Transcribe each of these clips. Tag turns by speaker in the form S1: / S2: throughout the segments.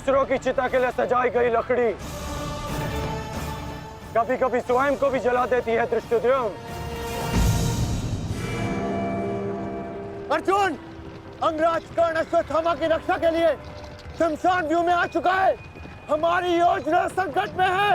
S1: दूसरों की चिता के लिए सजाई गई लकड़ी कभी कभी स्वयं को भी जला देती है धृष्टद्युम्न।
S2: अर्जुन, अंगराज कर्ण अश्वत्थामा की रक्षा के लिए शमशान व्यू में आ चुका है। हमारी योजना संकट में है।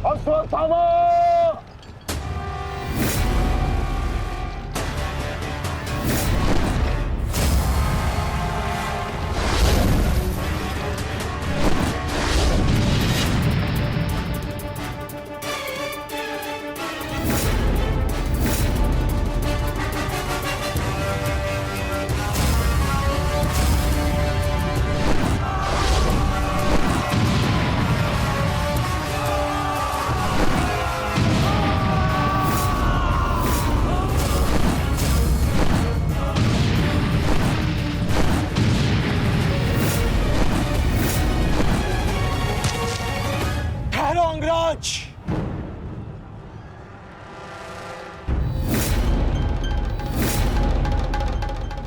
S1: अश्वत्थामा!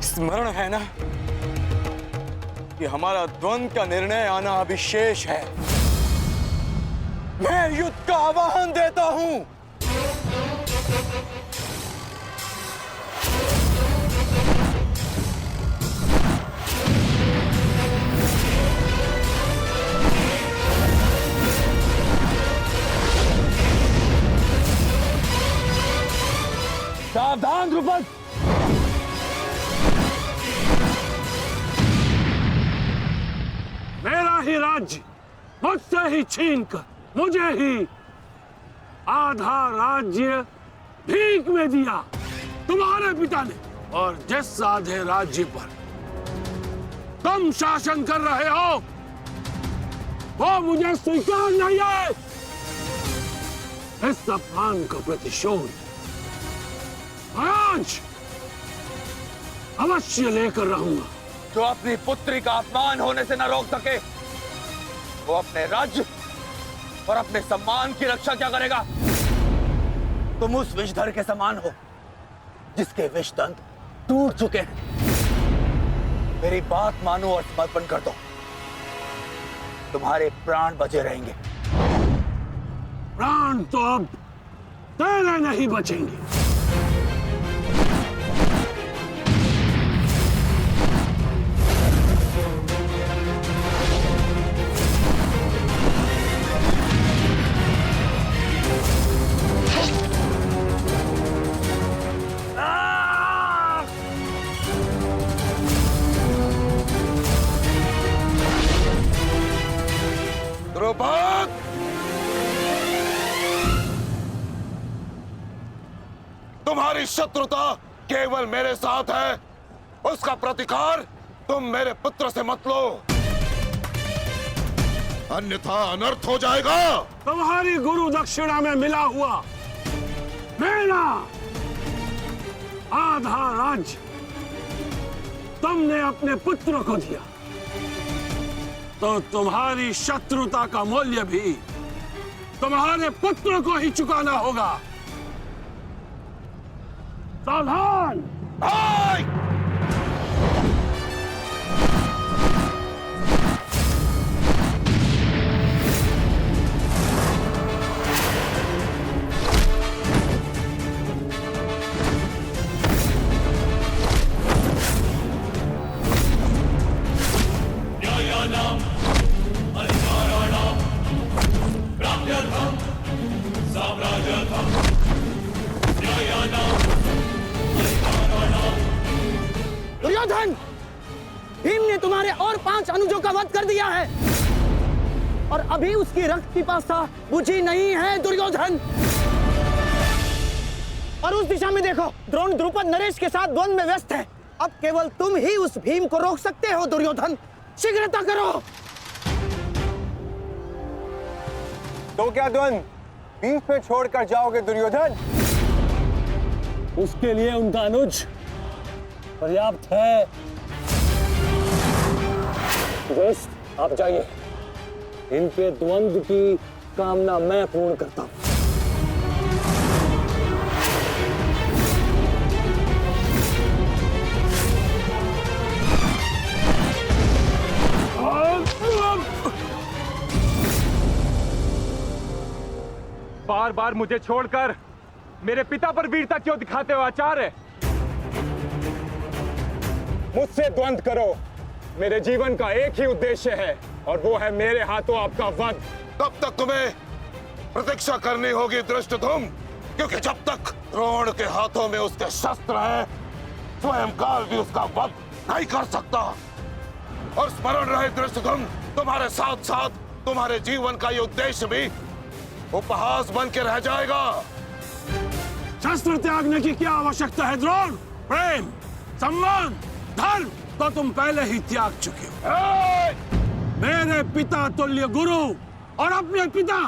S3: स्मरण है ना कि हमारा द्वंद्व का निर्णय आना अभी शेष है। मैं युद्ध का आह्वान देता हूं।
S1: सावधान द्रुपद! मेरा ही राज्य मुझसे ही छीनकर मुझे ही आधा राज्य भीख में दिया तुम्हारे पिता ने, और जिस आधे राज्य पर तुम शासन कर रहे हो वो मुझे स्वीकार नहीं है। इस अपमान का प्रतिशोध आज अवश्य लेकर रहूंगा।
S3: जो अपनी पुत्री का अपमान होने से न रोक सके वो अपने राज्य और अपने सम्मान की रक्षा क्या करेगा? तुम उस विषधर के समान हो जिसके विषदंत टूट चुके हैं। मेरी बात मानो और समर्पण कर दो, तुम्हारे प्राण बचे रहेंगे।
S1: प्राण तो अब तेरे नहीं बचेंगे।
S3: द्रुपद!
S4: तुम्हारी शत्रुता केवल मेरे साथ है, उसका प्रतिकार तुम मेरे पुत्र से मत लो, अन्यथा अनर्थ हो जाएगा।
S1: तुम्हारी गुरु दक्षिणा में मिला हुआ मेरा आधा राज्य तुमने अपने पुत्र को दिया, तो तुम्हारी शत्रुता का मूल्य भी तुम्हारे पुत्र को ही चुकाना होगा। सावधान!
S2: भीम ने तुम्हारे और 5 अनुजों का वध कर दिया है और अभी उसकी रक्त पिपासा बुझी नहीं है दुर्योधन। और उस दिशा में देखो, द्रोण द्रुपद नरेश के साथ द्वंद्व में व्यस्त है। अब केवल तुम ही उस भीम को रोक सकते हो दुर्योधन, शीघ्रता करो।
S5: तो क्या द्वंद्व बीच में छोड़कर जाओगे दुर्योधन?
S1: उसके लिए उनका अनुज पर्याप्त है। दोस्त आप जाइए, इनके द्वंद्व की कामना मैं पूर्ण करता हूं।
S5: बार बार मुझे छोड़कर मेरे पिता पर वीरता क्यों दिखाते हो आचार्य? मुझसे द्वंद्व करो, मेरे जीवन का एक ही उद्देश्य है और वो है मेरे हाथों आपका वध।
S4: तब तक तुम्हें प्रतीक्षा करनी होगी धृष्टद्युम्न, क्योंकि जब तक द्रोण के हाथों में उसके शस्त्र हैं, स्वयं काल भी उसका वध नहीं कर सकता। और स्मरण रहे धृष्टद्युम्न, तुम्हारे साथ साथ तुम्हारे जीवन का ये उद्देश्य भी उपहास बन के रह जाएगा।
S1: शस्त्र त्यागने की क्या आवश्यकता है द्रोण? प्रेम, सम्मान, धर्म तो तुम पहले ही त्याग चुके हो। मेरे पिता तुल्य गुरु और अपने पिता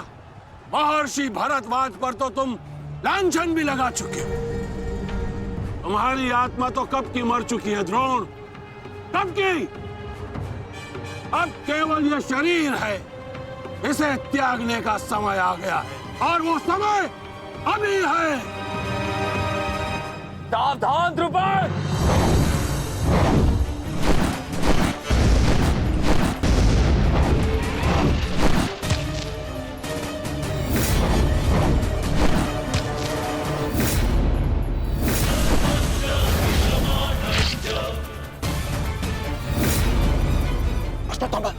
S1: महर्षि भरद्वाज पर तो तुम लांछन भी लगा चुके हो। तुम्हारी आत्मा तो कब की मर चुकी है द्रोण, कब की। अब केवल यह शरीर है, इसे त्यागने का समय आ गया है और वो समय अभी है।
S3: सावधान द्रुपद!
S4: अश्वत्थामा!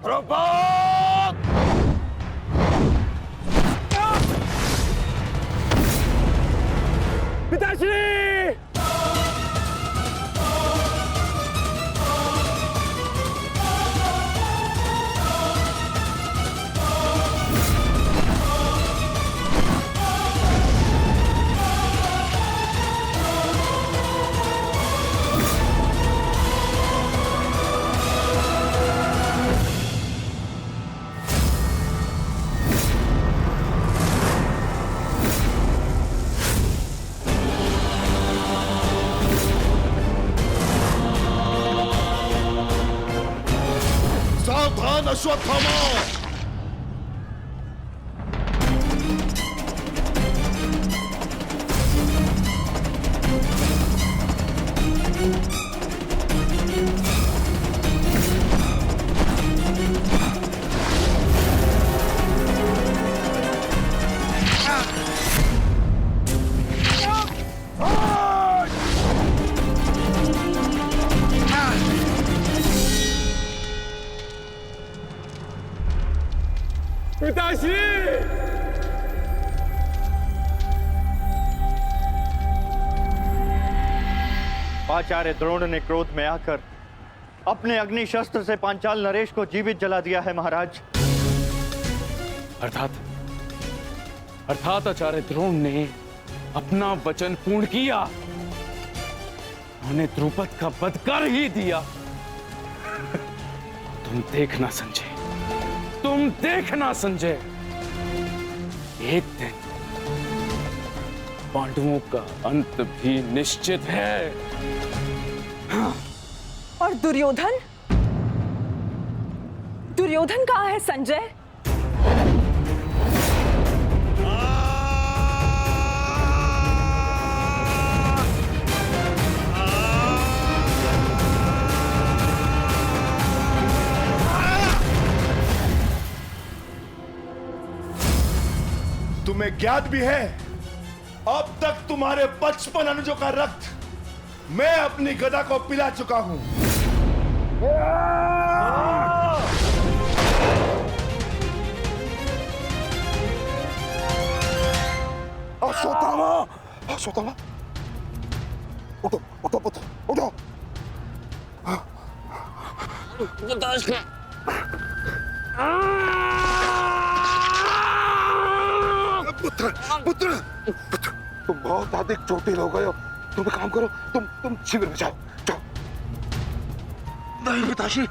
S4: द्रुपद!
S5: पिताश्री!
S4: सावधान अश्वत्थामा!
S5: पिताश्री!
S6: आचार्य द्रोण ने क्रोध में आकर अपने अग्नि शस्त्र से पांचाल नरेश को जीवित जला दिया है महाराज।
S7: अर्थात आचार्य द्रोण ने अपना वचन पूर्ण किया, उन्हें द्रुपद का वध कर ही दिया। तुम देखना संजय, तुम देखना संजय, एक दिन पांडवों का अंत भी निश्चित है।
S8: और दुर्योधन? दुर्योधन कहाँ है संजय?
S9: तुम्हें ज्ञात भी है, अब तक तुम्हारे 55 अनुजों का रक्त
S4: मैं अपनी गदा को पिला चुका हूं। अश्वत्थामा, अश्वत्थामा, उठो उठो पुत्र, उठो। पुत्र पुत्र पुत्र, तुम बहुत अधिक चोटिल हो गए हो। तुम एक काम करो, तुम शिविर में जाओ, जाओ।
S3: नहीं पिताश्री,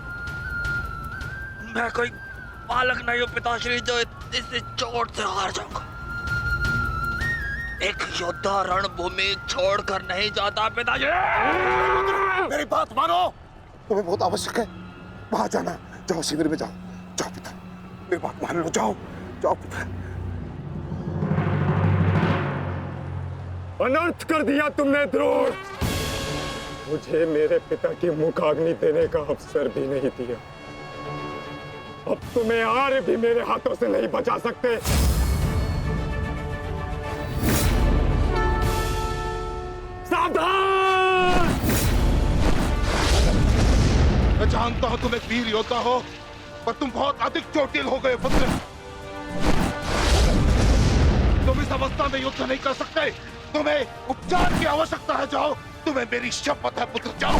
S3: मैं कोई बालक नहीं हूँ पिताश्री जो इस चोट से हार जाऊंगा। एक योद्धा रणभूमि छोड़कर नहीं जाता पिताश्री।
S4: मेरी बात मानो, तुम्हें बहुत आवश्यक है वहां जाना। जाओ शिविर में जाओ, जाओ पुत्र, मेरी बात मान लो, जाओ जाओ पुत्र।
S5: अनर्थ कर दिया तुमने द्रोण। मुझे मेरे पिता की मुखाग्नि देने का अवसर भी नहीं दिया। अब तुम्हें आर्य भी मेरे हाथों से नहीं बचा सकते। सावधान!
S4: मैं जानता हूं तुम एक वीर योद्धा हो, पर तुम बहुत अधिक चोटिल हो गए पुत्र। तुम इस अवस्था में युद्ध नहीं कर सकते। तुम्हें उपचार की आवश्यकता है। जाओ, तुम्हें मेरी शपथ है पुत्र, जाओ।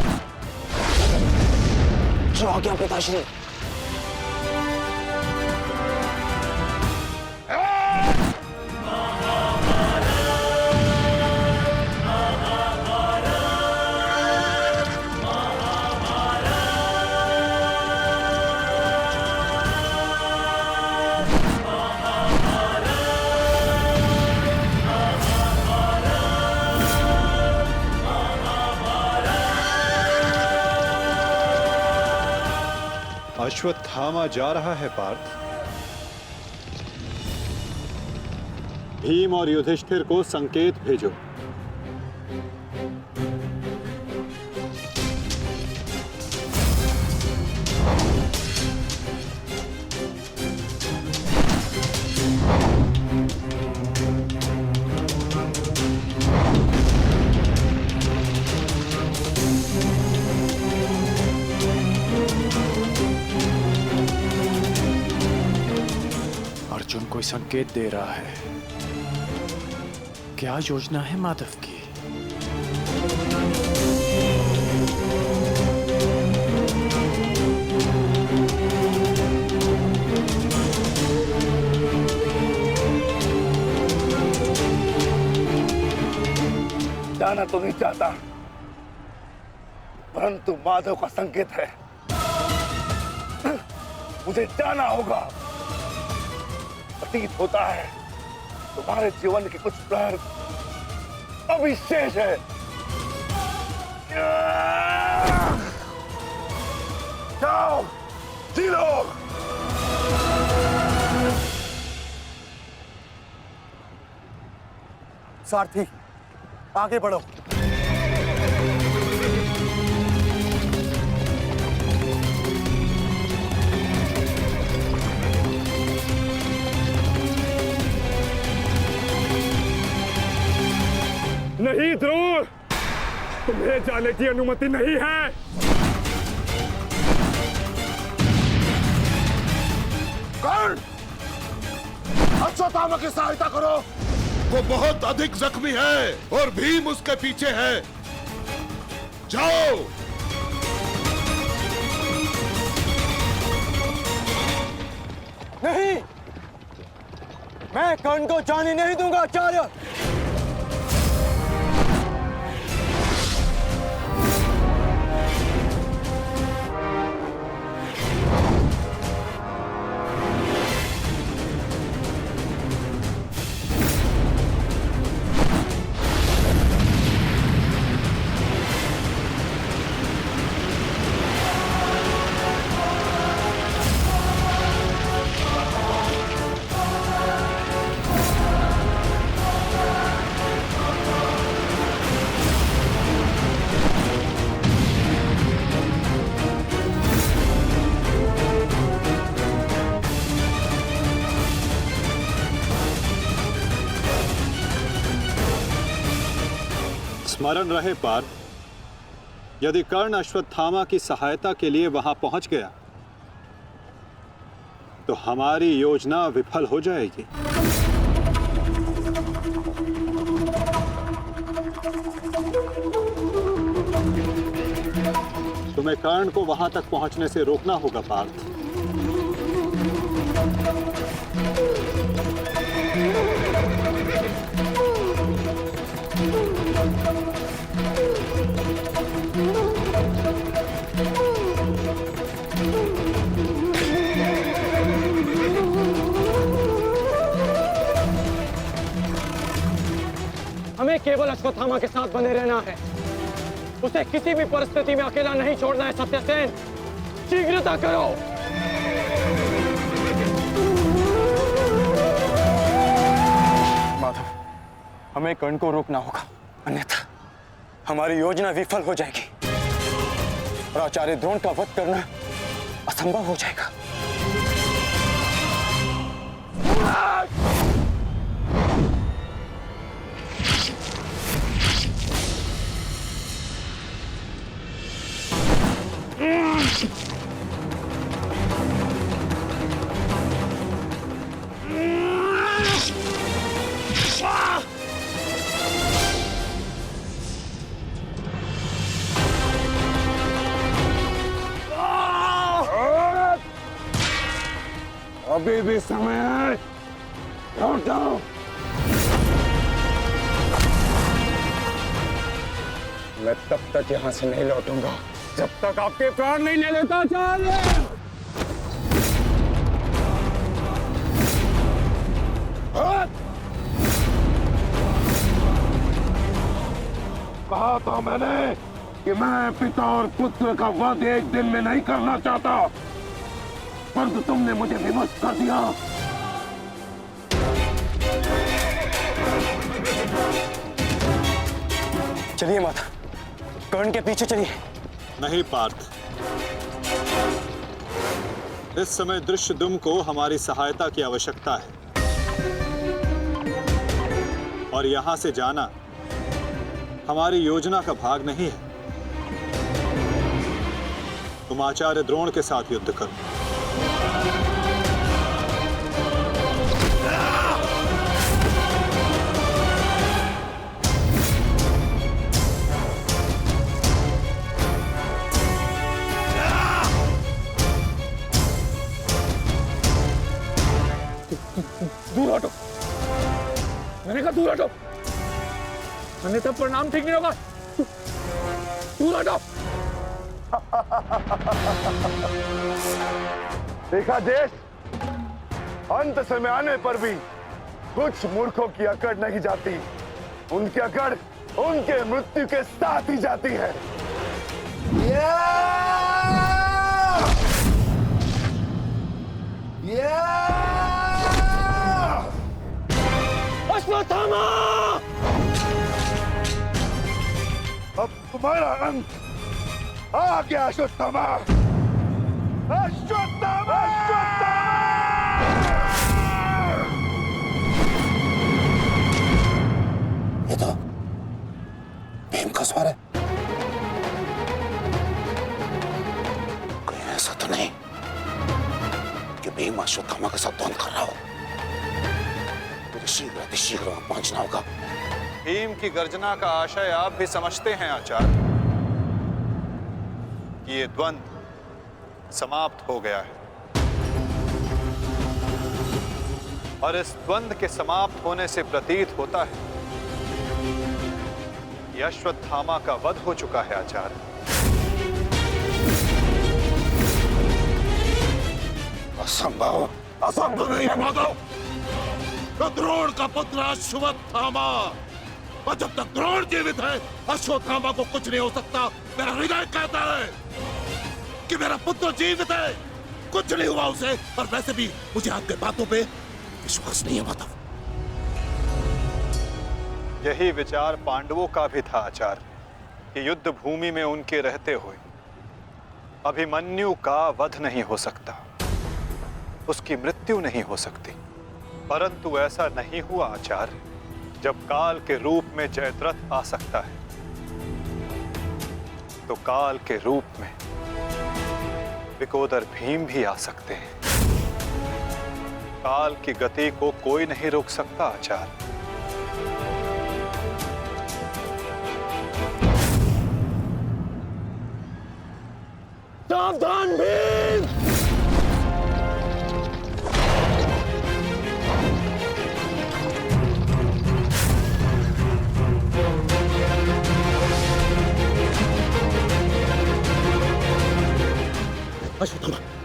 S3: जो क्या पिताश्री?
S9: अश्वत्थामा जा रहा है पार्थ। भीम और युधिष्ठिर को संकेत भेजो।
S7: अर्जुन कोई संकेत दे रहा है। क्या योजना है माधव की?
S2: जाना तो नहीं चाहता, परंतु माधव का संकेत है। मुझे जाना होगा। प्रतीत होता है तुम्हारे जीवन के कुछ प्रहर अभी शेष है। जाओ, जी लो। सारथी, आगे बढ़ो।
S5: नहीं द्रोण, तुम्हें जाने की अनुमति नहीं है।
S4: कर्ण, अश्वत्थामा की सहायता करो। वो बहुत अधिक जख्मी है और भीम उसके पीछे है। जाओ।
S2: नहीं, मैं कर्ण को जाने नहीं दूंगा आचार्य।
S9: स्मरण रहे पार्थ, यदि कर्ण अश्वत्थामा की सहायता के लिए वहां पहुंच गया तो हमारी योजना विफल हो जाएगी। तुम्हें कर्ण को वहां तक पहुंचने से रोकना होगा पार्थ।
S2: हमें केवल अश्वत्थामा के साथ बने रहना है। उसे किसी भी परिस्थिति में अकेला नहीं छोड़ना है। सत्यसेन, शीघ्रता करो।
S10: माधव, हमें कर्ण को रोकना होगा, अन्यथा हमारी योजना विफल हो जाएगी और आचार्य द्रोण का वध करना असंभव हो जाएगा।
S4: अभी भी समय है, लौट जाओ।
S5: मैं तब तक यहां से नहीं लौटूंगा जब तक आपके प्राण नहीं ले लेता आचार्य।
S4: कहा था मैंने कि मैं पिता और पुत्र का वध एक दिन में नहीं करना चाहता, परंतु तुमने मुझे विवश कर दिया।
S10: चलिए माता, कर्ण के पीछे चलिए।
S9: नहीं पार्थ, इस समय दृश्यद्युम्न को हमारी सहायता की आवश्यकता है और यहां से जाना हमारी योजना का भाग नहीं है। तुम आचार्य द्रोण के साथ युद्ध करो।
S2: दूर हटो, मैंने कहा दूर हटो, मैंने तब परिणाम ठीक नहीं होगा। दूर हटो।
S5: देखा देश, अंत समय आने पर भी कुछ मूर्खों की अकड़ नहीं जाती, उनकी अकड़ उनके मृत्यु के साथ ही जाती है।
S2: अश्वत्थामा!
S5: अब तुम्हारा अंत आ गया अश्वत्थामा। अश्वत्थामा!
S4: ये तो भीम का स्वर है। कहीं ऐसा तो नहीं कि भीम अश्वत्थामा के साथ द्वंद्व कर रहा हो। मुझे शीघ्र अतिशीघ्र वहां पहुंचना होगा।
S9: भीम की गर्जना का आशय आप भी समझते हैं आचार्य कि ये द्वंद्व समाप्त हो गया है और इस द्वंद्व के समाप्त होने से प्रतीत होता है कि अश्वत्थामा का वध हो चुका है आचार्य।
S4: असंभव, असंभव नहीं है माधव। तो द्रोण का पुत्र अश्वत्थामा, और जब तक द्रोण जीवित है अश्वत्थामा को कुछ नहीं हो सकता। मेरा हृदय कहता है कि मेरा पुत्र जीवित है, कुछ नहीं हुआ उसे। और वैसे भी मुझे आपके बातों पे विश्वास नहीं है माधव।
S9: यही विचार पांडवों का भी था आचार्य कि युद्ध भूमि में उनके रहते हुए अभिमन्यु का वध नहीं हो सकता, उसकी मृत्यु नहीं हो सकती। परंतु ऐसा नहीं हुआ आचार्य। जब काल के रूप में जयद्रथ आ सकता है तो काल के रूप में विकोदर भीम भी आ सकते हैं। काल की गति को कोई नहीं रोक सकता आचार्य।
S2: सावधान भीम!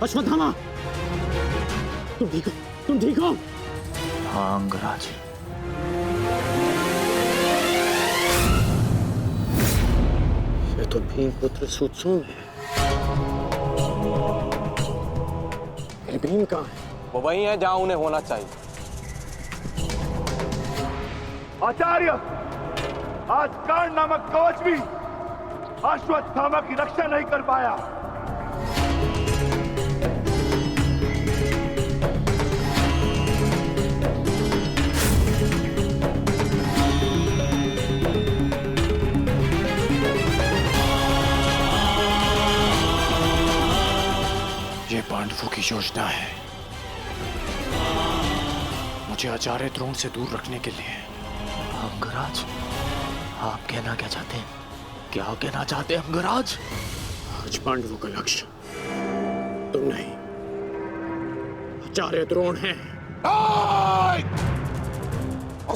S5: अश्वत्थामा, तुम ठीक हो? तुम ठीक हो?
S3: हाँ अंगराज,
S2: ये तो भीम पुत्र सुत्सुन है। ये भीम कहाँ है?
S10: वो वही है जहां उन्हें होना चाहिए।
S6: आचार्य, आज कर्ण नामक कवच भी अश्वत्थामा की रक्षा नहीं कर पाया।
S5: ये पांडवों की योजना है, मुझे आचार्य द्रोण से दूर रखने के लिए।
S3: अंगराज, आप कहना क्या चाहते हैं? क्या कहना चाहते हैं अंगराज?
S5: आज पांडवों का लक्ष्य तुम नहीं, आचार्य द्रोण है।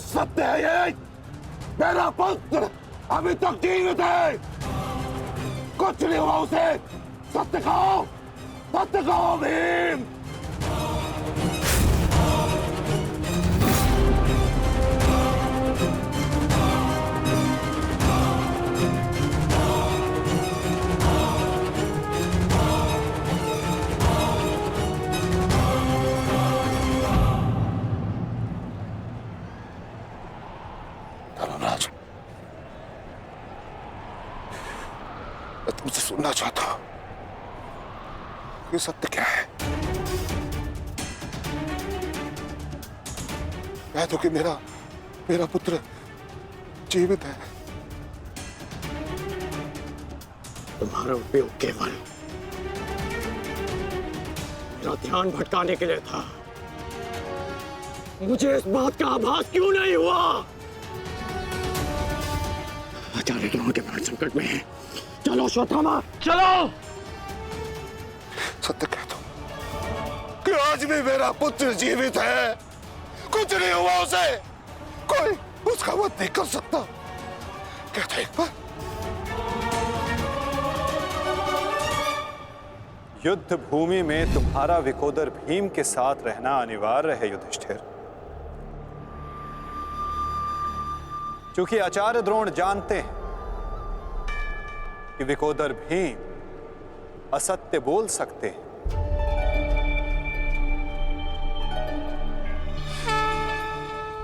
S4: सत्य है ये, मेरा पुत्र अभी तक जीवित है, कुछ नहीं हुआ उसे। सत्य कहो, सत्य कहो भीम। धर्मराज, मैं तुमसे सुनना चाहता हूं, ये सत्य क्या है? कह दो कि मेरा पुत्र जीवित है।
S5: तुम्हारा उपयोग केवल मेरा ध्यान भटकाने के लिए था। मुझे इस बात का आभास क्यों नहीं हुआ? आचार्य द्रोण के प्राण संकट में है। चलो अश्वत्थामा, चलो।
S4: सत्य कह दो कि आज भी मेरा पुत्र जीवित है, कुछ नहीं हुआ उसे, कोई उसका वध नहीं कर सकता। कह दो एक बार।
S9: युद्ध भूमि में तुम्हारा विकोदर भीम के साथ रहना अनिवार्य है युधिष्ठिर, क्योंकि आचार्य द्रोण जानते हैं कि विकोदर भीम असत्य बोल सकते हैं,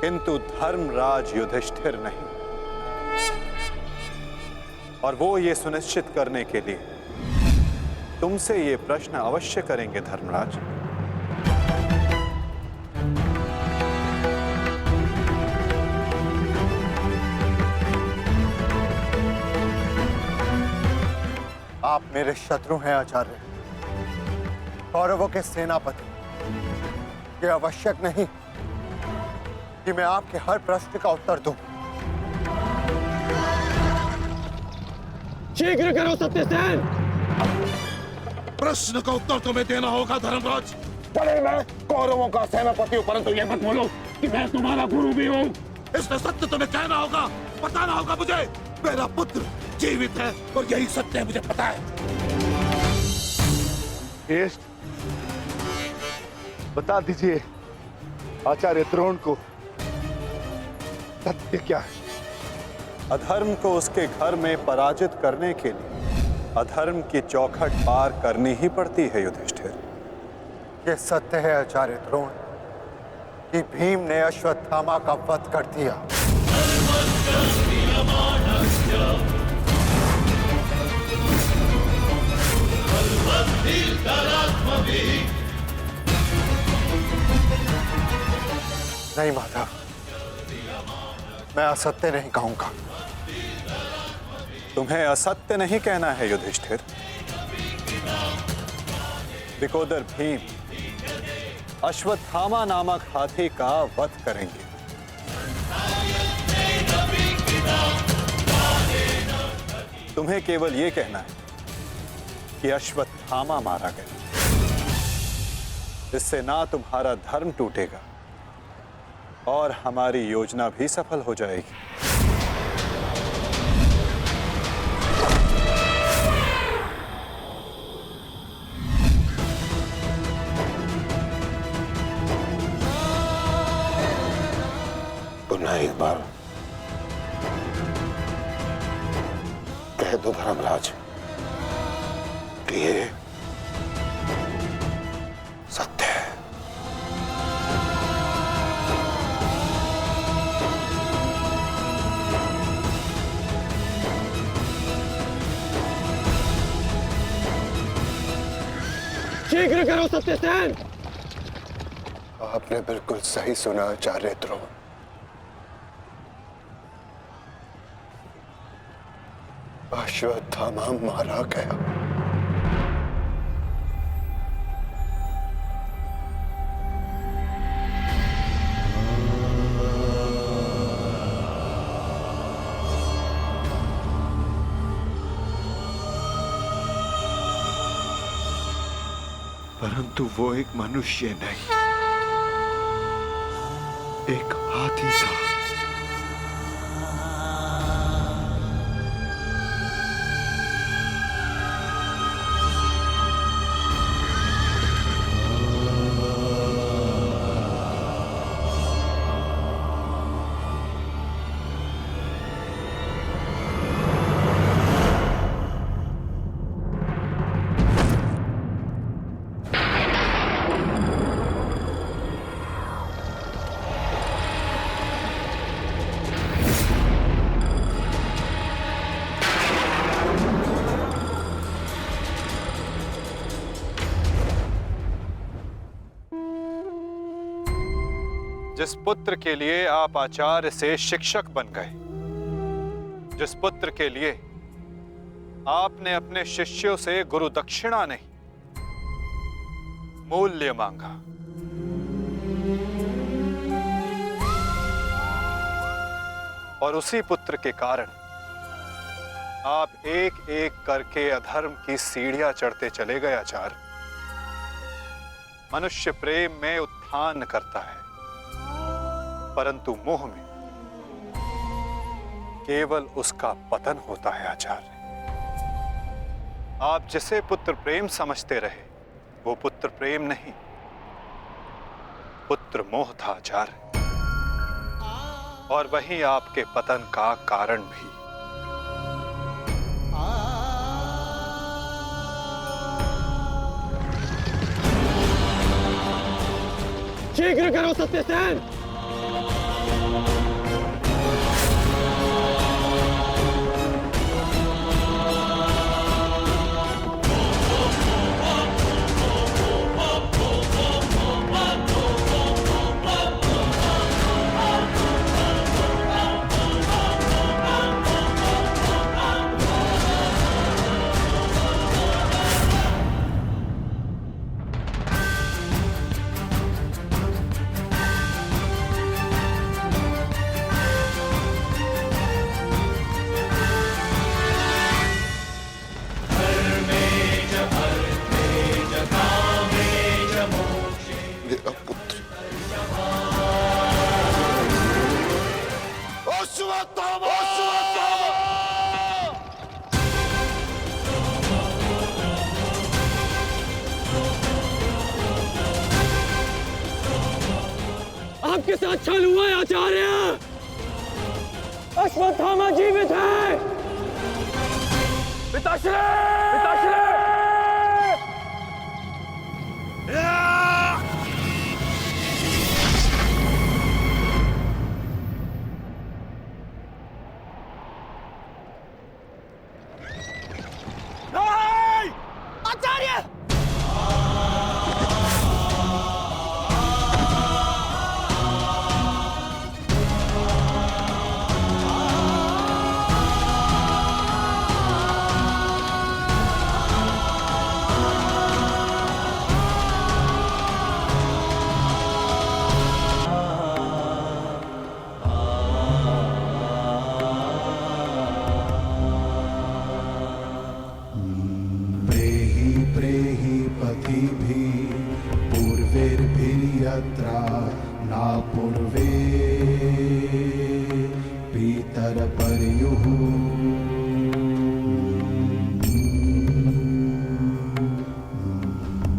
S9: किंतु धर्मराज युधिष्ठिर नहीं। और वो ये सुनिश्चित करने के लिए तुमसे ये प्रश्न अवश्य करेंगे धर्मराज।
S10: आप मेरे शत्रु हैं आचार्य, कौरवों के सेनापति। ये आवश्यक नहीं कि मैं आपके हर प्रश्न का उत्तर दूं।
S5: शीघ्र करो सत्यसेन।
S4: प्रश्न का उत्तर तुम्हें देना होगा धर्मराज। भले मैं कौरवों का सेनापति हूं, परंतु ये मत बोलो कि मैं तुम्हारा गुरु भी हूं। इसलिए सत्य तुम्हें कहना होगा, बताना होगा मुझे। मेरा पुत्र जीवित है और यही सत्य है, मुझे पता है।
S9: बता दीजिए आचार्य द्रोण को सत्य क्या है? अधर्म को उसके घर में पराजित करने के लिए अधर्म की चौखट पार करनी ही पड़ती है युधिष्ठिर।
S10: ये सत्य है आचार्य द्रोण कि भीम ने अश्वत्थामा का वध कर दिया। नहीं माधव, मैं असत्य नहीं कहूंगा।
S9: तुम्हें असत्य नहीं कहना है युधिष्ठिर। विकोदर भीम अश्वत्थामा नामक हाथी का वध करेंगे। तुम्हें केवल यह कहना है कि अश्वत्थामा मारा गया। इससे ना तुम्हारा धर्म टूटेगा और हमारी योजना भी सफल हो जाएगी।
S4: पुनः एक बार कह दो धर्मराज कि ये सत्य है।
S2: शीघ्र करो सत्यसेन।
S10: आपने बिल्कुल सही सुना आचार्य द्रोण। अश्वत्थामा मारा गया।
S5: परंतु वो एक मनुष्य नहीं, एक हाथी था।
S9: जिस पुत्र के लिए आप आचार्य से शिक्षक बन गए, जिस पुत्र के लिए आपने अपने शिष्यों से गुरु दक्षिणा नहीं मूल्य मांगा, और उसी पुत्र के कारण आप एक एक करके अधर्म की सीढ़ियां चढ़ते चले गए आचार्य। मनुष्य प्रेम में उत्थान करता है, परंतु मोह में केवल उसका पतन होता है आचार्य। आप जिसे पुत्र प्रेम समझते रहे, वो पुत्र प्रेम नहीं, पुत्र मोह था आचार्य, और वही आपके पतन का कारण भी।
S2: शीघ्र करो सत्यसेन। आपके साथ छल हुआ है आचार्य। अश्वत्थामा जीवित है। पिताश्री! पिताश्री!
S3: आचार्य!
S11: परपर्युः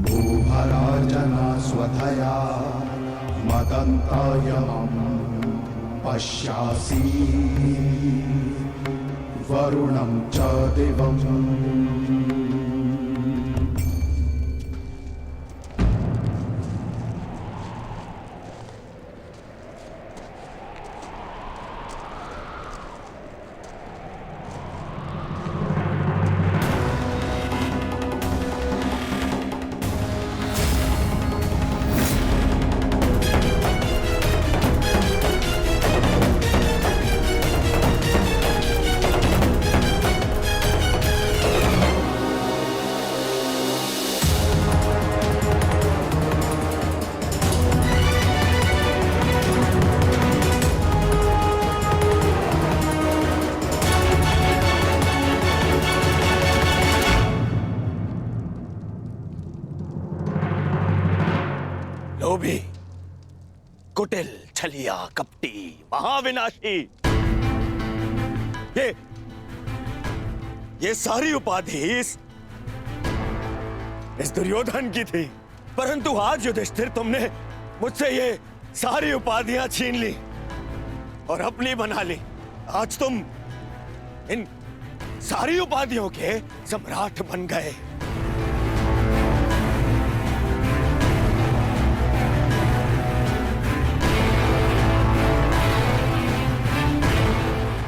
S11: भूभरार्जना स्वधया मदन्तायमं पश्यासि वरुणं च दिवम्
S3: लोभी, कुटिल, छलिया, कपटी, महाविनाशी, ये सारी उपाधि इस दुर्योधन की थी। परंतु आज युधिष्ठिर तुमने मुझसे ये सारी उपाधियां छीन ली और अपनी बना ली। आज तुम इन सारी उपाधियों के सम्राट बन गए।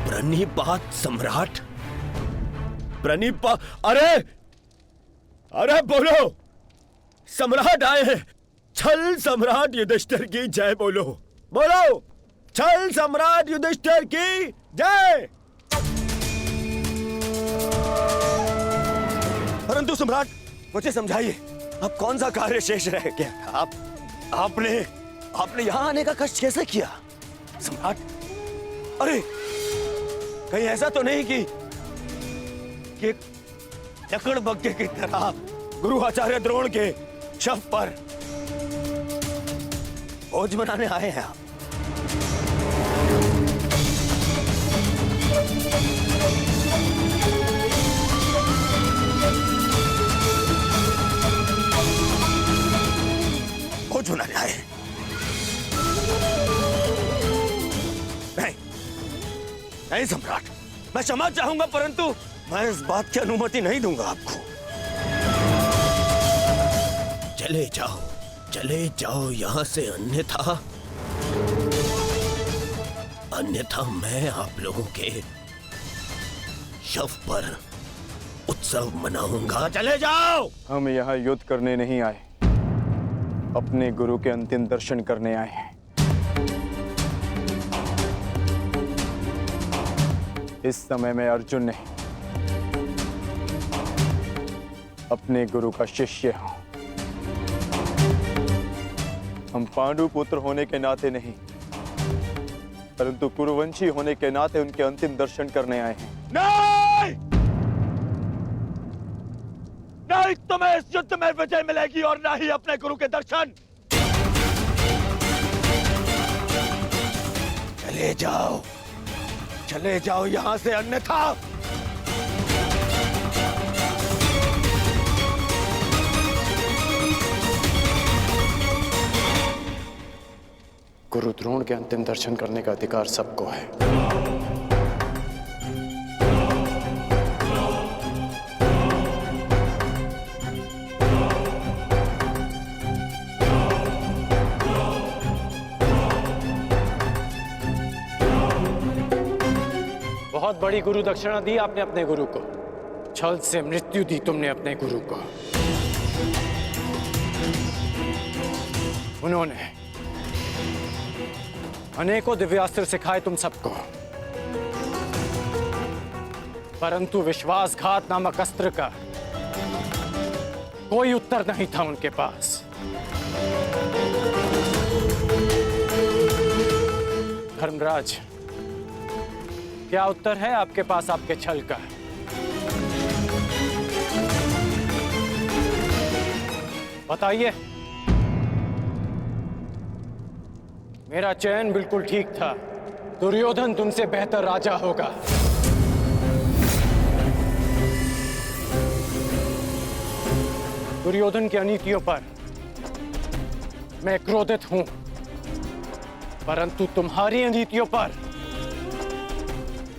S3: प्रणिपात सम्राट, अरे अरे बोलो, सम्राट आए हैं। छल सम्राट युधिष्ठिर की जय बोलो, बोलो छल सम्राट युधिष्ठिर की जय। परंतु सम्राट मुझे समझाइए, अब कौन सा कार्य शेष रह गया था? आपने यहां आने का कष्ट कैसे किया सम्राट? अरे कहीं ऐसा तो नहीं कि लकड़ बग्गे की तरह गुरु आचार्य द्रोण के शव पर भोज मनाने आए हैं आप? भोज मनाने आए हैं? नहीं सम्राट, मैं क्षमा चाहूंगा, परंतु मैं इस बात की अनुमति नहीं दूंगा आपको। चले जाओ यहां से, अन्यथा मैं आप लोगों के शव पर उत्सव मनाऊंगा। चले जाओ।
S9: हम यहाँ युद्ध करने नहीं आए, अपने गुरु के अंतिम दर्शन करने आए हैं। इस समय मैं अर्जुन नहीं, अपने गुरु का शिष्य हूं। हम पांडु पुत्र होने के नाते नहीं, परंतु कुरुवंशी होने के नाते उनके अंतिम दर्शन करने आए हैं।
S3: नहीं तुम्हें इस युद्ध में विजय मिलेगी और ना ही अपने गुरु के दर्शन। चले जाओ यहां से, अन्यथा
S9: गुरु द्रोण के अंतिम दर्शन करने का अधिकार सबको है।
S2: बहुत बड़ी गुरु दक्षिणा दी आपने अपने गुरु को, छल से मृत्यु दी तुमने अपने गुरु को। उन्होंने अनेकों दिव्यास्त्र सिखाए तुम सबको, परंतु विश्वासघात नामक अस्त्र का कोई उत्तर नहीं था उनके पास। धर्मराज, क्या उत्तर है आपके पास आपके छल का? बताइए। मेरा चयन बिल्कुल ठीक था,
S7: दुर्योधन तुमसे बेहतर राजा होगा। दुर्योधन की अनीतियों पर मैं क्रोधित हूं, परंतु तुम्हारी अनीतियों पर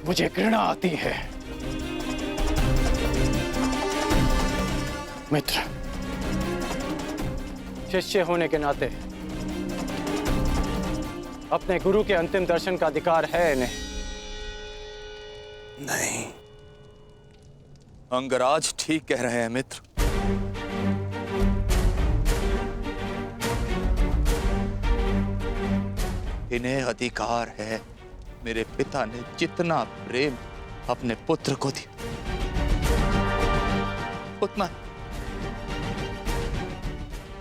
S7: मुझे घृणा आती है। मित्र, शिष्य होने के नाते अपने गुरु के अंतिम दर्शन का अधिकार है इन्हें।
S3: नहीं, अंगराज ठीक कह रहे हैं मित्र। इन्हें अधिकार है। मेरे पिता ने जितना प्रेम अपने पुत्र को दिया, उतना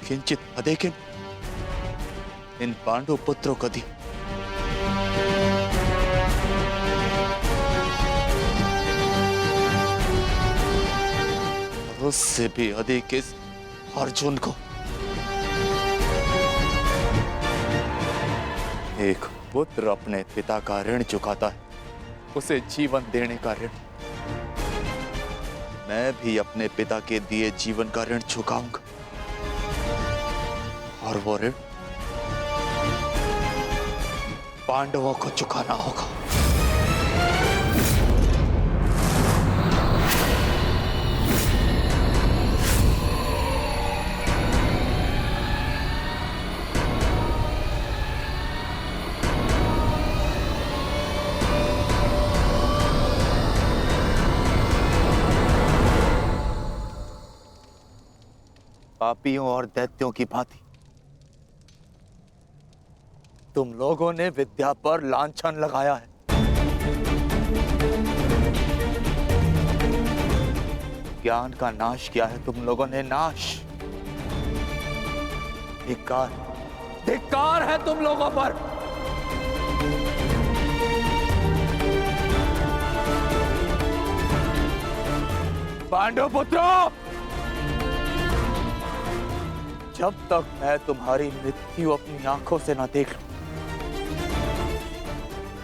S3: किंचित अधिक इन पांडु पुत्रों को दिया। उससे भी अधिक इस अर्जुन को। एक पुत्र अपने पिता का ऋण चुकाता है, उसे जीवन देने का ऋण। मैं भी अपने पिता के दिए जीवन का ऋण चुकाऊंगा, और वो ऋण पांडवों को चुकाना होगा। पापियों और दैत्यों की भांति तुम लोगों ने विद्या पर लांछन लगाया है। ज्ञान का नाश किया है तुम लोगों ने, नाश। धिक्कार, धिक्कार है तुम लोगों पर। पांडव पुत्रों, जब तक मैं तुम्हारी मृत्यु अपनी आंखों से ना देख लूं,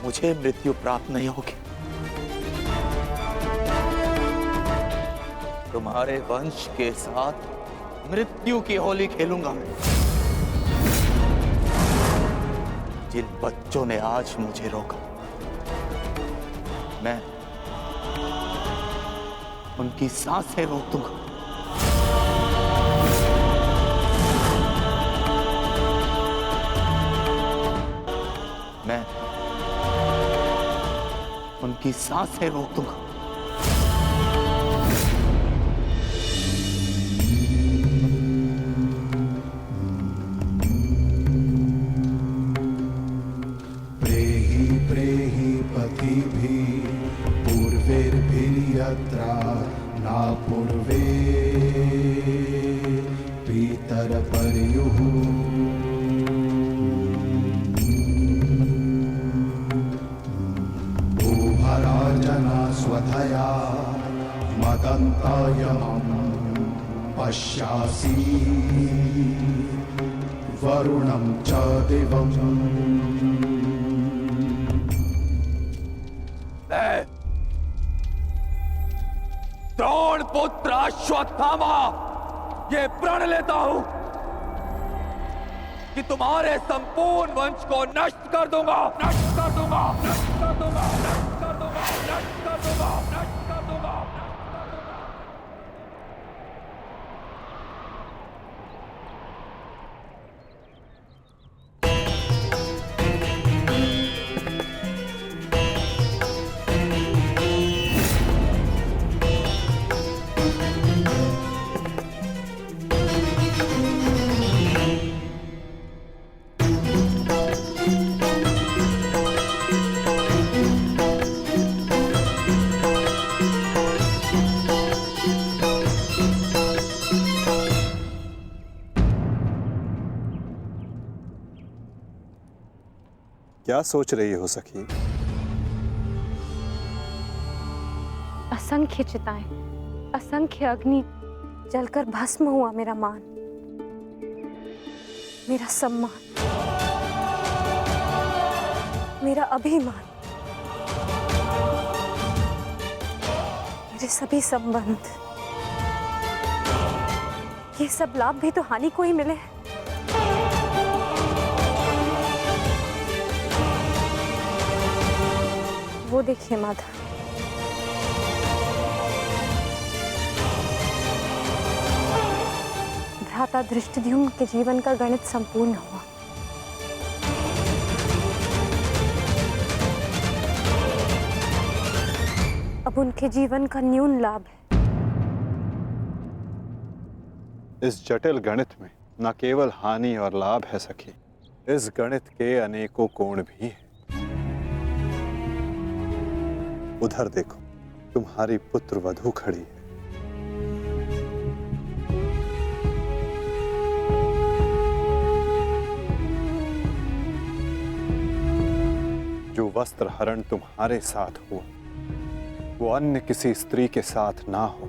S3: मुझे मृत्यु प्राप्त नहीं होगी। तुम्हारे वंश के साथ मृत्यु की होली खेलूंगा मैं। जिन बच्चों ने आज मुझे रोका, मैं उनकी सांसें रोक दूंगा। मैं उनकी सांसें रोक दूंगा।
S11: प्रेहि प्रेहि पतिभिः पूर्वैर्भिर्यत्र न पूर्वे पितरपर्युः स्वधया मदन्तायमं पश्यासि वरुणं च दिवम्।
S3: द्रोण पुत्र अश्वत्थामा, ये प्रण लेता हूं कि तुम्हारे संपूर्ण वंश को नष्ट कर दूंगा, नष्ट कर दूंगा, नष्ट कर दूंगा, नष्ट कर दूंगा, नष्ट कर दूंगा, नष्ट कर दूंगा।
S9: क्या सोच रही हो सखी?
S12: असंख्य चिताएं, असंख्य अग्नि जलकर भस्म हुआ मेरा मान, मेरा सम्मान, मेरा अभिमान, मेरे सभी संबंध, ये सब लाभ भी तो हानि को ही मिले। वो देखिए माधव, भ्राता धृष्टद्युम्न के जीवन का गणित संपूर्ण हुआ। अब उनके जीवन का न्यून लाभ है।
S9: इस जटिल गणित में न केवल हानि और लाभ है सखी, इस गणित के अनेकों कोण भी हैं। उधर देखो, तुम्हारी पुत्र वधू खड़ी है। जो वस्त्र हरण तुम्हारे साथ हुआ, वो अन्य किसी स्त्री के साथ ना हो,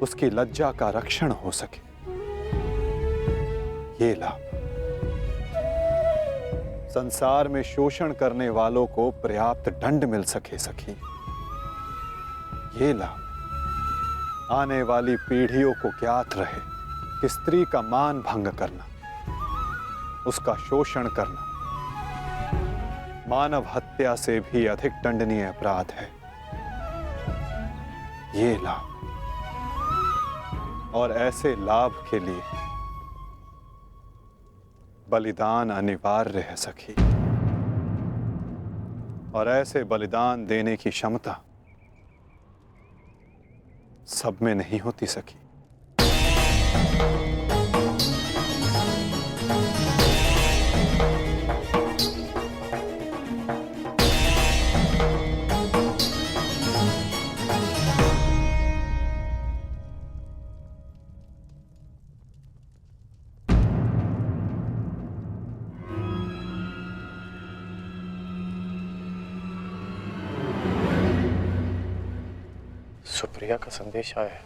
S9: उसकी लज्जा का रक्षण हो सके, ये लाभ। संसार में शोषण करने वालों को पर्याप्त दंड मिल सके सखी, ये लाभ। आने वाली पीढ़ियों को ज्ञात रहे कि स्त्री का मान भंग करना, उसका शोषण करना मानव हत्या से भी अधिक दंडनीय अपराध है, ये लाभ। और ऐसे लाभ के लिए बलिदान अनिवार्य है सखी, और ऐसे बलिदान देने की क्षमता सब में नहीं होती सखी।
S5: सुप्रिया का संदेश आया है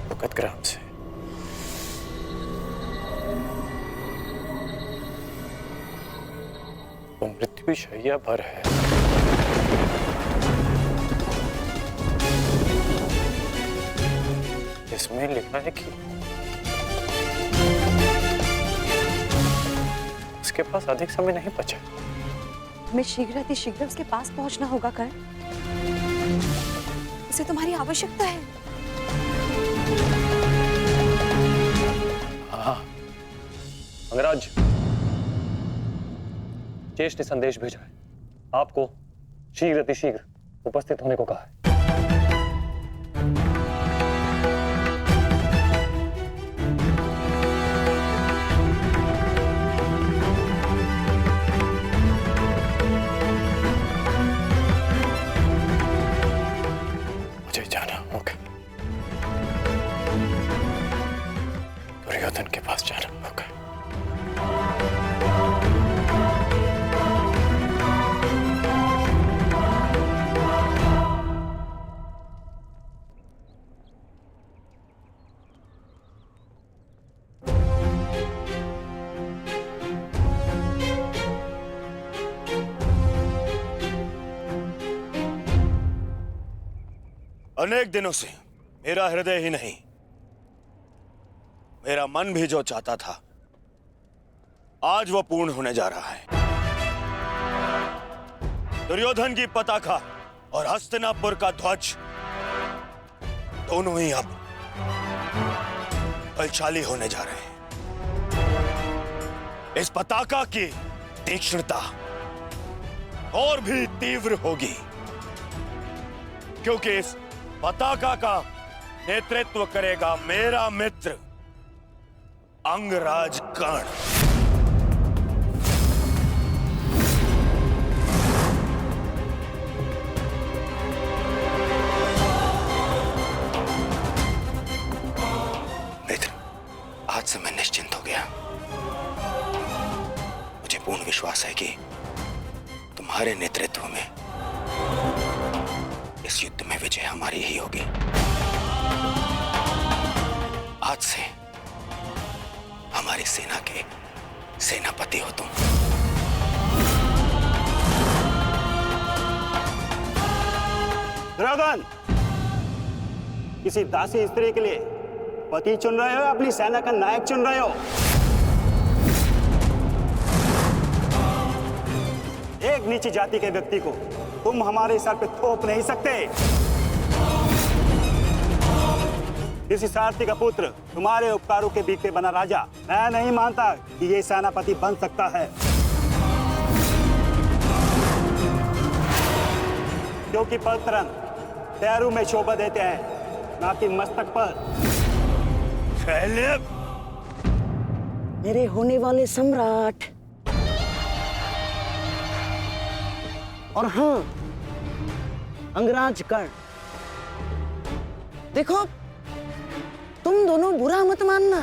S5: भगतग्राम से। वो मृत्यु शैया पर है। इसमें लिखा है कि उसके पास अधिक समय नहीं बचा।
S8: हमें शीघ्र उसके पास पहुंचना होगा कर्ण। उसे तुम्हारी आवश्यकता है।
S5: हाँ, अंगराज, ज्येष्ठ ने संदेश भेजा है, आपको शीघ्र उपस्थित होने को कहा है। मुझे जाना होगा, दुर्योधन के पास जाना होगा।
S13: अनेक दिनों से मेरा हृदय ही नहीं, मेरा मन भी जो चाहता था, आज वो पूर्ण होने जा रहा है। दुर्योधन की पताका और हस्तिनापुर का ध्वज दोनों ही अब बलशाली होने जा रहे हैं। इस पताका की तीक्ष्णता और भी तीव्र होगी, क्योंकि इस पताका का नेतृत्व करेगा मेरा मित्र अंगराज कर्ण।
S14: मित्र, आज से मैं निश्चिंत हो गया। मुझे पूर्ण विश्वास है कि तुम्हारे नेतृत्व में इस युद्ध में विजय हमारी ही होगी। आज से हमारी सेना के सेनापति हो तुम।
S6: दुर्योधन, किसी दासी स्त्री के लिए पति चुन रहे हो या अपनी सेना का नायक चुन रहे हो? एक नीची जाति के व्यक्ति को तुम हमारे सर पे थोप नहीं सकते। किसी सारथी का पुत्र तुम्हारे उपकारों के बीच पे बना राजा मैं नहीं मानता कि ये सेनापति बन सकता है, क्योंकि पलतरन पैरों में शोभा देते हैं, ना कि मस्तक पर।
S15: मेरे होने वाले सम्राट, और हाँ, अंगराज कर्ण, देखो तुम दोनों बुरा मत मानना।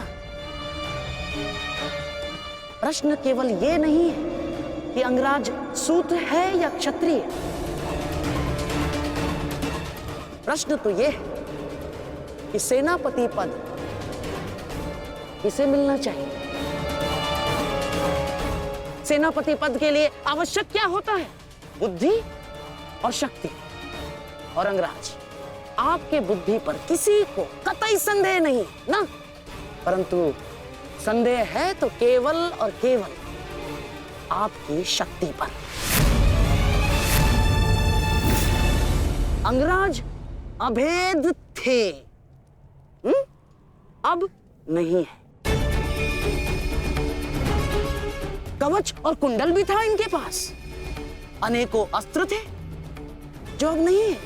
S15: प्रश्न केवल ये नहीं है कि अंगराज सूत है या क्षत्रिय। प्रश्न तो ये है कि सेनापति पद किसे मिलना चाहिए। सेनापति पद के लिए आवश्यक क्या होता है? बुद्धि और शक्ति। और अंगराज, आपके बुद्धि पर किसी को कतई संदेह नहीं ना, परंतु संदेह है तो केवल और केवल आपकी शक्ति पर। अंगराज अभेद थे, अब नहीं है। कवच और कुंडल भी था इनके पास, अनेकों अस्त्र थे जो अब नहीं है,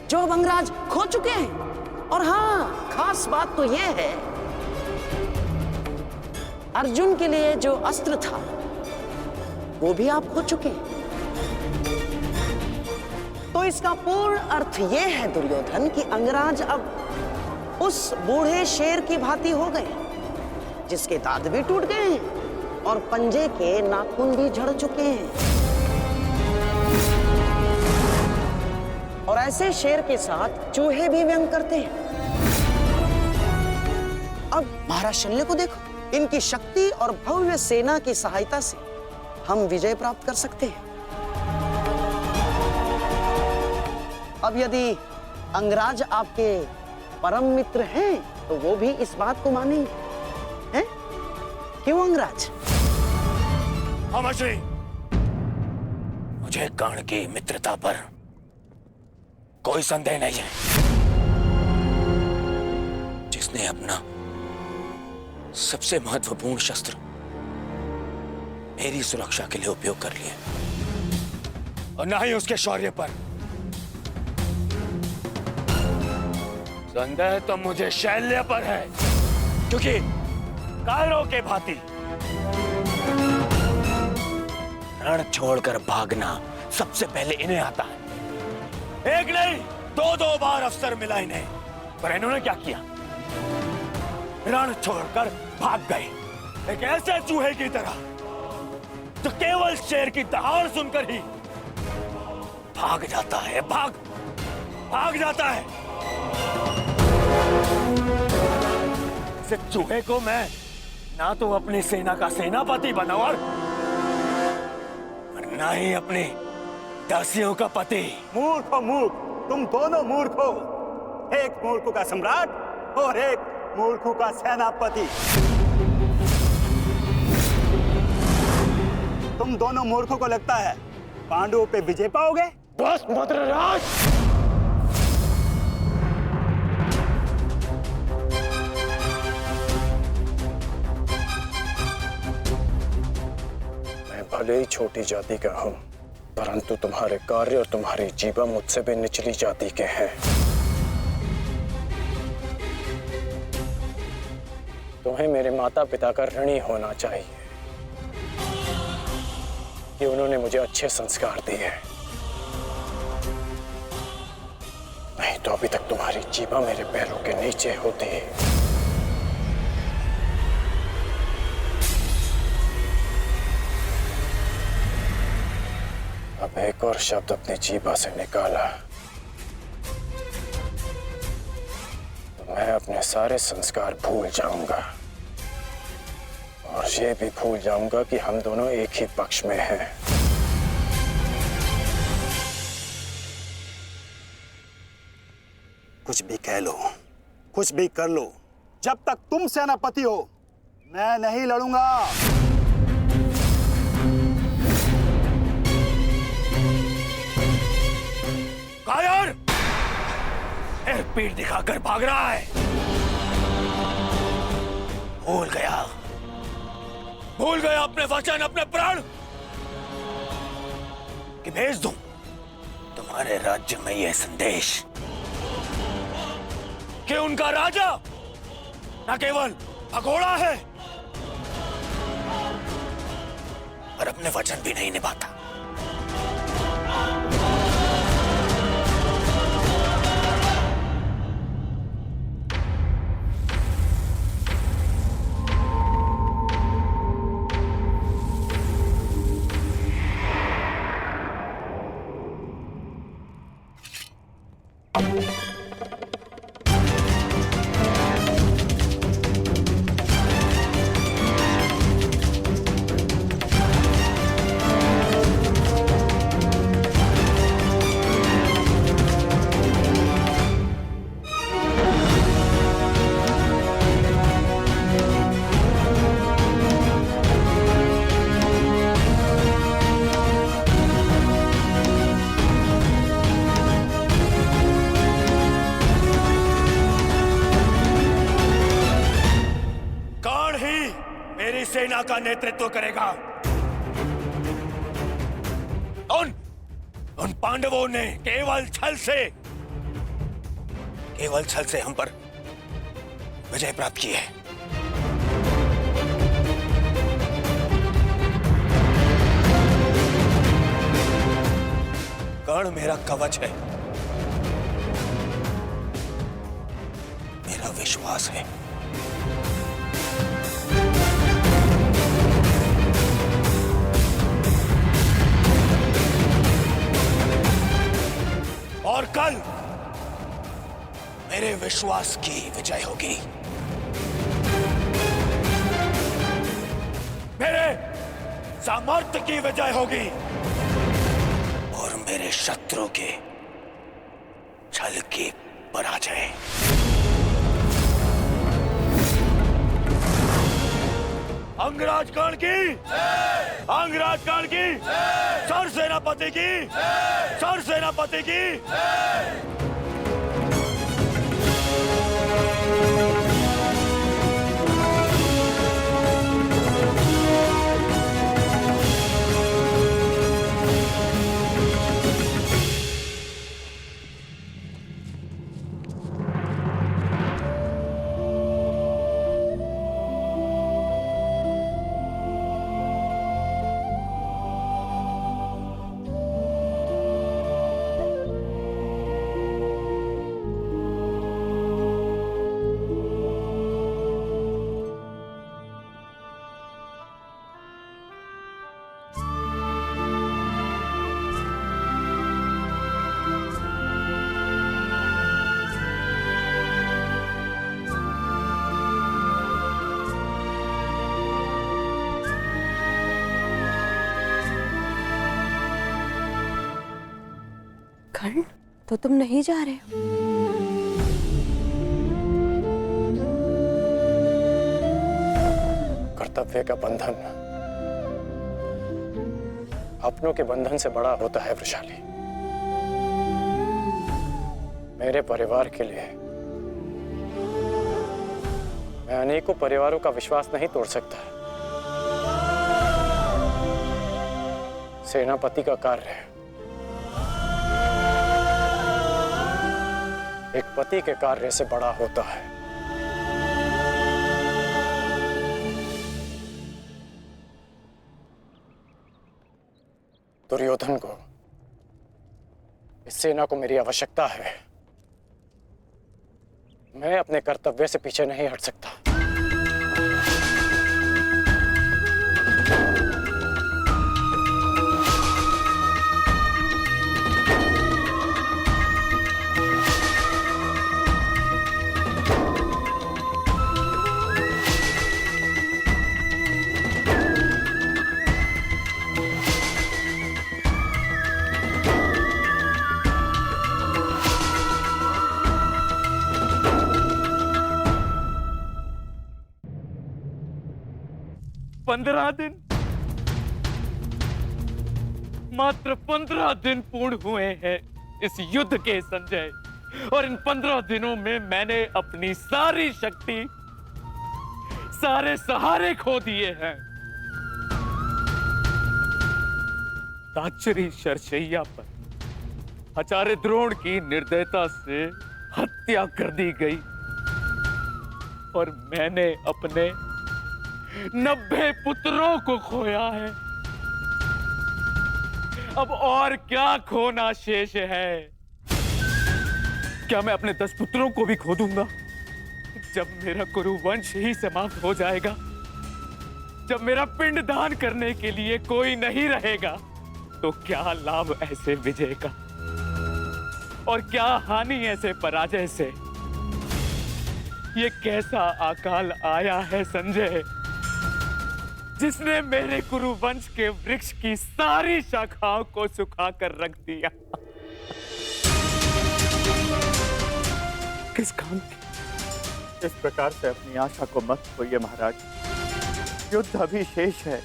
S15: जो अब अंगराज खो चुके हैं। और हाँ, खास बात तो यह है, अर्जुन के लिए जो अस्त्र था वो भी आप खो चुके हैं। तो इसका पूर्ण अर्थ यह है दुर्योधन कि अंगराज अब उस बूढ़े शेर की भांति हो गए, जिसके दांत भी टूट गए हैं और पंजे के नाखून भी झड़ चुके हैं। और ऐसे शेर के साथ चूहे भी व्यंग करते हैं। अब महाराज शल्य को देखो, इनकी शक्ति और भव्य सेना की सहायता से हम विजय प्राप्त कर सकते हैं। अब यदि अंगराज आपके परम मित्र हैं तो वो भी इस बात को मानेंगे, हैं? क्यों अंगराज?
S13: अमरश्री, मुझे कर्ण की मित्रता पर कोई संदेह नहीं है। जिसने अपना सबसे महत्वपूर्ण शस्त्र मेरी सुरक्षा के लिए उपयोग कर लिया, और ना ही उसके शौर्य पर। संदेह तो मुझे शैल्य पर है, क्योंकि कायरों के भांति रण छोड़कर भागना सबसे पहले इन्हें आता है। एक नहीं, दो बार अवसर मिला इन्हें, पर इन्होंने क्या किया? रण छोड़कर भाग गए, एक ऐसे चूहे की तरह जो केवल शेर की दहाड़ सुनकर ही भाग जाता है, भाग जाता है। इस चूहे को मैं ना तो अपनी सेना का सेनापति बनाऊं और ना ही अपनी दासियों का पति।
S6: मूर्ख हो मूर्ख, तुम दोनों मूर्ख हो। एक मूर्ख का सम्राट और एक मूर्ख का सेनापति। तुम दोनों मूर्खों को लगता है पांडवों पे विजय पाओगे?
S5: बस मद्रराज, मैं भले ही छोटी जाति का हूं, परंतु तुम्हारे कार्य और तुम्हारी जीवा मुझसे भी निचली जाति के हैं। तुम्हें मेरे माता पिता का ऋणी होना चाहिए कि उन्होंने मुझे अच्छे संस्कार दिए, नहीं तो अभी तक तुम्हारी जीवा मेरे पैरों के नीचे होती। अब एक और शब्द अपनी जीभा से निकाला तो मैं अपने सारे संस्कार भूल जाऊंगा, और ये भी भूल जाऊंगा कि हम दोनों एक ही पक्ष में हैं।
S14: कुछ भी कह लो, कुछ भी कर लो, जब तक तुम सेनापति हो मैं नहीं लड़ूंगा।
S13: कायर फिर पीठ दिखाकर भाग रहा है। भूल गया अपने वचन, अपने प्राण कि भेज दूं तुम्हारे राज्य में यह संदेश कि उनका राजा न केवल भगोड़ा है और अपने वचन भी नहीं निभाता। सेना का नेतृत्व करेगा। उन पांडवों ने केवल छल से हम पर विजय प्राप्त की है। कर्ण मेरा कवच है, मेरा विश्वास है। और कल मेरे विश्वास की विजय होगी, मेरे सामर्थ्य की विजय होगी और मेरे शत्रु के छल की पराजय। अंगराज कर्ण की, अंगराज कर्ण की, सर सेनापति की, सर सेनापति की।
S12: कर्ण, तो तुम नहीं जा रहे हो?
S5: कर्तव्य का बंधन अपनों के बंधन से बड़ा होता है वृषाली। मेरे परिवार के लिए मैं अनेकों परिवारों का विश्वास नहीं तोड़ सकता। सेनापति का कार्य है एक पति के कार्य से बड़ा होता है। दुर्योधन को, इस सेना को मेरी आवश्यकता है। मैं अपने कर्तव्य से पीछे नहीं हट सकता।
S7: 15 दिन, मात्र 15 दिन पूर्ण हुए हैं इस युद्ध के संजय, और इन 15 दिनों में मैंने अपनी सारी शक्ति, सारे सहारे खो दिए हैं। ताचरी शरशैया पर आचार्य द्रोण की निर्दयता से हत्या कर दी गई, और मैंने अपने 90 पुत्रों को खोया है। अब और क्या खोना शेष है? क्या मैं अपने 10 पुत्रों को भी खो दूंगा? जब मेरा कुरुवंश ही समाप्त हो जाएगा, जब मेरा पिंड दान करने के लिए कोई नहीं रहेगा, तो क्या लाभ ऐसे विजय का, और क्या हानि ऐसे पराजय से? ये कैसा अकाल आया है संजय, जिसने मेरे कुरुवंश के वृक्ष की सारी शाखाओं को सुखा कर रख दिया। किस काम की?
S6: इस प्रकार से अपनी आशा को मत खोइए महाराज। युद्ध अभी शेष है,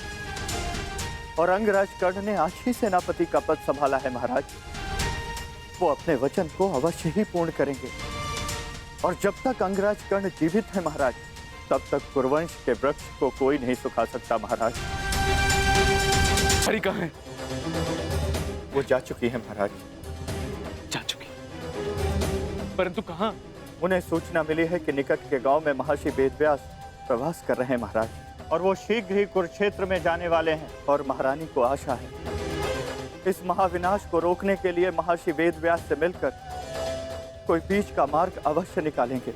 S6: और अंगराज कर्ण ने आज ही सेनापति का पद संभाला है महाराज। वो अपने वचन को अवश्य ही पूर्ण करेंगे, और जब तक अंगराज कर्ण जीवित है महाराज, तब तक कुरुवंश के वृक्ष को कोई नहीं सुखा सकता महाराज।
S7: हरि कहाँ है?
S6: वो जा चुकी है महाराज।
S7: जा चुकी? परंतु कहाँ?
S6: उन्हें सूचना मिली है कि निकट के गांव में महर्षि वेदव्यास प्रवास कर रहे हैं महाराज, और वो शीघ्र ही कुरुक्षेत्र में जाने वाले हैं। और महारानी को आशा है इस महाविनाश को रोकने के लिए महर्षि वेदव्यास से मिलकर कोई बीच का मार्ग अवश्य निकालेंगे।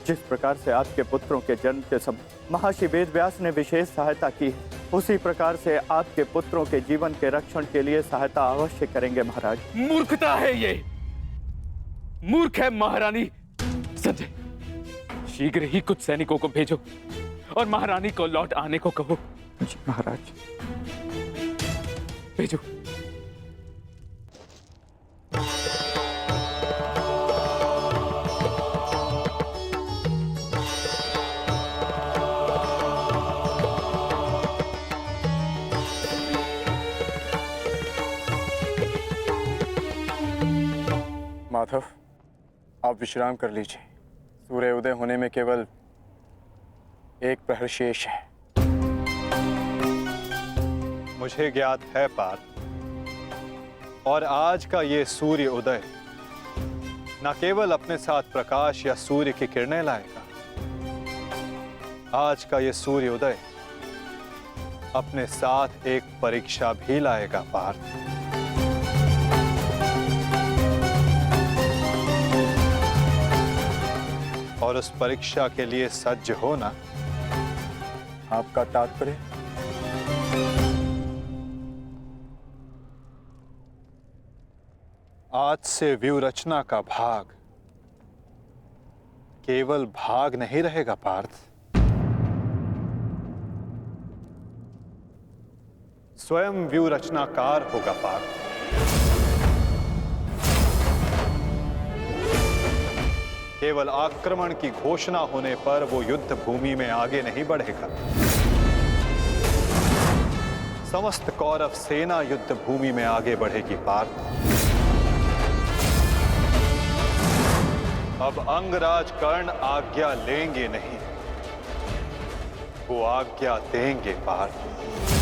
S6: जिस प्रकार से आपके पुत्रों के जन्म के समय महर्षि वेदव्यास ने विशेष सहायता की है, उसी प्रकार से आपके पुत्रों के जीवन के रक्षण के लिए सहायता अवश्य करेंगे महाराज।
S7: मूर्खता है ये, मूर्ख है महारानी। संजय, शीघ्र ही कुछ सैनिकों को भेजो और महारानी को लौट आने को कहो।
S6: जी महाराज।
S7: भेजो।
S5: माधव, आप विश्राम कर लीजिए। सूर्य उदय होने में केवल एक प्रहर शेष है।
S9: मुझे ज्ञात है पार्थ, और आज का ये सूर्य उदय न केवल अपने साथ प्रकाश या सूर्य की किरणें लाएगा, आज का ये सूर्य उदय अपने साथ एक परीक्षा भी लाएगा पार्थ। और उस परीक्षा के लिए सज्ज होना।
S5: आपका तात्पर्य?
S9: आज से व्यूह रचना का भाग केवल भाग नहीं रहेगा पार्थ, स्वयं व्यूह रचनाकार होगा पार्थ। केवल आक्रमण की घोषणा होने पर वो युद्ध भूमि में आगे नहीं बढ़ेगा। समस्त कौरव सेना युद्ध भूमि में आगे बढ़ेगी पार्थ। अब अंगराज कर्ण आज्ञा लेंगे नहीं, वो आज्ञा देंगे पार्थ।